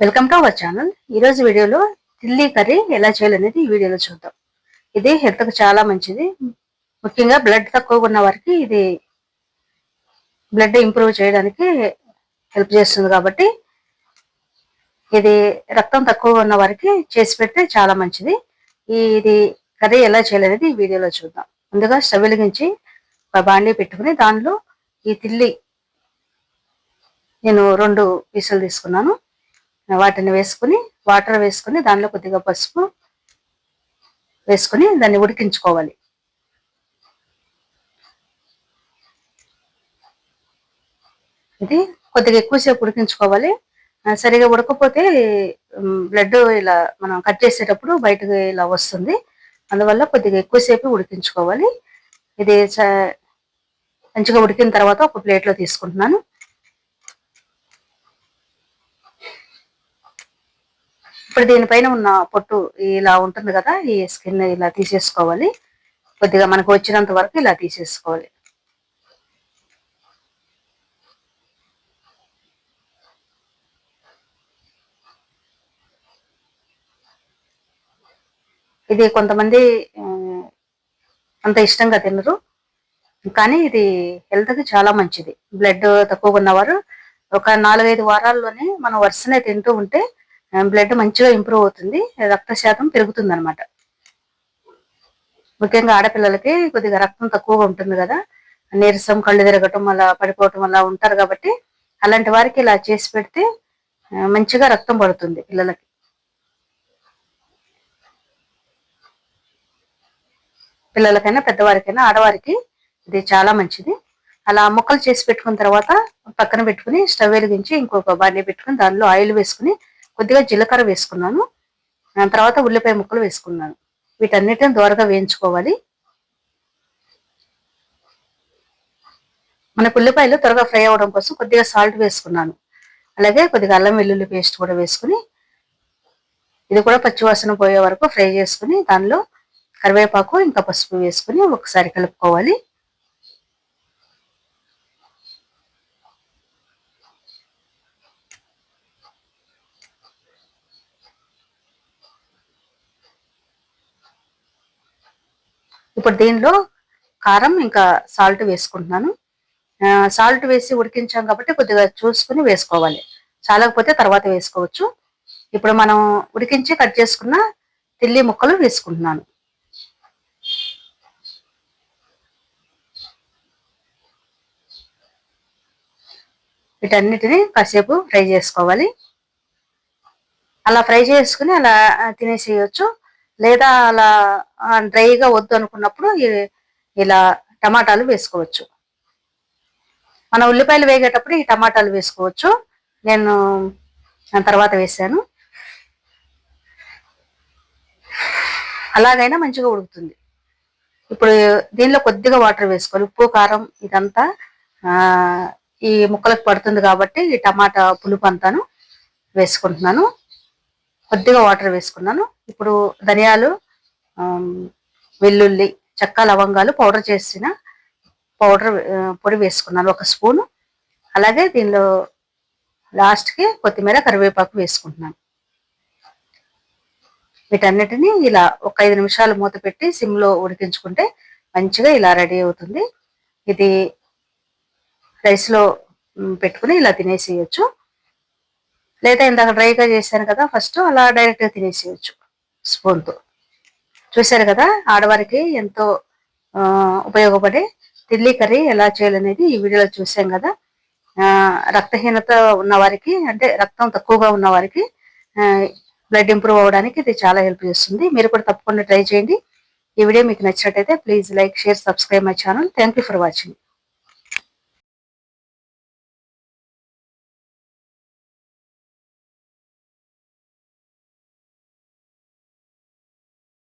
Welcome to our channel. ఈరోజు వీడియోలో తిల్లీ curry ఎలా చేయాలనేది ఈ వీడియోలో చూద్దాం. ఇది హెల్త్కి చాలా మంచిది. ముఖ్యంగా బ్లడ్ తక్కువగా ఉన్న వారికి ఇది బ్లడ్ ఇంప్రూవ్ చేయడానికి హెల్ప్ చేస్తుంది కాబట్టి ఇది రక్తం తక్కువగా ఉన్న వారికి చేసి పెడితే చాలా మంచిది. ఇది కర్రీ ఎలా చేయాలనేది ఈ వీడియోలో చూద్దాం. ముందుగా స్టవ్ వెలిగించి ఒక బాండీ పెట్టుకుని దానిలో ఈ తిల్లి నేను 2 పీసులు తీసుకున్నాను. వాటిని వేసుకుని వాటర్ వేసుకుని దానిలో కొద్దిగా పసుపు వేసుకుని దాన్ని ఉడికించుకోవాలి. ఇది కొద్దిగా ఎక్కువసేపు ఉడికించుకోవాలి. సరిగా ఉడకపోతే బ్లడ్ ఇలా మనం కట్ చేసేటప్పుడు బయటకు ఇలా వస్తుంది. అందువల్ల కొద్దిగా ఎక్కువసేపు ఉడికించుకోవాలి. ఇది మంచిగా ఉడికిన తర్వాత ఒక ప్లేట్లో తీసుకుంటున్నాను. ఇప్పుడు దీనిపైన ఉన్న పొట్టు ఇలా ఉంటుంది కదా, ఈ స్కిన్ ఇలా తీసేసుకోవాలి. కొద్దిగా మనకు వచ్చినంత వరకు ఇలా తీసేసుకోవాలి. ఇది కొంతమంది అంత ఇష్టంగా తినరు, కానీ ఇది హెల్త్కి చాలా మంచిది. బ్లడ్ తక్కువగా ఉన్నవారు ఒక 4-5 వారాల్లోనే మనం వరుసనే తింటూ ఉంటే బ్లడ్ మంచిగా ఇంప్రూవ్ అవుతుంది, రక్త శాతం పెరుగుతుంది అనమాట. ముఖ్యంగా ఆడపిల్లలకి కొద్దిగా రక్తం తక్కువగా ఉంటుంది కదా, నీరసం, కళ్ళు తిరగటం, అలా పడిపోవటం అలా ఉంటారు కాబట్టి అలాంటి వారికి ఇలా చేసి పెడితే మంచిగా రక్తం పడుతుంది పిల్లలకి. పిల్లలకైనా పెద్దవారికైనా ఆడవారికి ఇది చాలా మంచిది. అలా ముక్కలు చేసి పెట్టుకున్న తర్వాత పక్కన పెట్టుకుని స్టవ్ వెలిగించి ఇంకొక బాండీ పెట్టుకుని దానిలో ఆయిల్ వేసుకుని కొద్దిగా జీలకర్ర వేసుకున్నాను. తర్వాత ఉల్లిపాయ ముక్కలు వేసుకున్నాను. వీటన్నిటిని దోరగా వేయించుకోవాలి. మనకు ఉల్లిపాయలు త్వరగా ఫ్రై అవ్వడం కోసం కొద్దిగా సాల్ట్ వేసుకున్నాను. అలాగే కొద్దిగా అల్లం వెల్లుల్లి పేస్ట్ కూడా వేసుకుని ఇది కూడా పచ్చివాసన పోయే వరకు ఫ్రై చేసుకుని దానిలో కరివేపాకు ఇంకా పసుపు వేసుకుని ఒకసారి కలుపుకోవాలి. ఇప్పుడు దీనిలో కారం ఇంకా సాల్ట్ వేసుకుంటున్నాను. సాల్ట్ వేసి ఉడికించాం కాబట్టి కొద్దిగా చూసుకుని వేసుకోవాలి, చాలకపోతే తర్వాత వేసుకోవచ్చు. ఇప్పుడు మనం ఉడికించి కట్ చేసుకున్న తిల్లి ముక్కలు వేసుకుంటున్నాను. వీటన్నిటిని కాసేపు ఫ్రై చేసుకోవాలి. అలా ఫ్రై చేసుకుని అలా తినేసేయచ్చు, లేదా అలా డ్రైగా వద్దు అనుకున్నప్పుడు ఇలా టమాటాలు వేసుకోవచ్చు. మన ఉల్లిపాయలు వేగేటప్పుడు ఈ టమాటాలు వేసుకోవచ్చు. నేను తర్వాత వేసాను. అలాగైనా మంచిగా ఉడుకుతుంది. ఇప్పుడు దీనిలో కొద్దిగా వాటర్ వేసుకోవాలి. ఉప్పు, కారం ఇదంతా ఈ ముక్కలకు పడుతుంది కాబట్టి ఈ టమాటా పులుపు అంతాను వేసుకుంటున్నాను. కొద్దిగా వాటర్ వేసుకున్నాను. ఇప్పుడు ధనియాలు, వెల్లుల్లి, చెక్క, లవంగాలు పౌడర్ చేసిన పొడి వేసుకున్నాను 1 స్పూను. అలాగే దీనిలో లాస్ట్కి కొత్తిమీర, కరివేపాకు వేసుకుంటున్నాను. వీటన్నిటిని ఇలా ఒక 5 నిమిషాలు మూత పెట్టి సిమ్లో ఉడికించుకుంటే మంచిగా ఇలా రెడీ అవుతుంది. ఇది రైస్లో పెట్టుకుని ఇలా తినేసేయచ్చు, లేదా ఇందాక డ్రైగా చేశాను కదా ఫస్ట్, అలా డైరెక్ట్గా తినేసేయచ్చు స్పూన్తో. చూశారు కదా, ఆడవారికి ఎంతో ఉపయోగపడే తిల్లీ కర్రీ ఎలా చేయాలనేది ఈ వీడియోలో చూసాం కదా. రక్తహీనత ఉన్న వారికి, అంటే రక్తం తక్కువగా ఉన్న వారికి బ్లడ్ ఇంప్రూవ్ అవ్వడానికి ఇది చాలా హెల్ప్ చేస్తుంది. మీరు కూడా తప్పకుండా ట్రై చేయండి. ఈ వీడియో మీకు నచ్చినట్టయితే please like, share, subscribe my channel. Thank you for watching.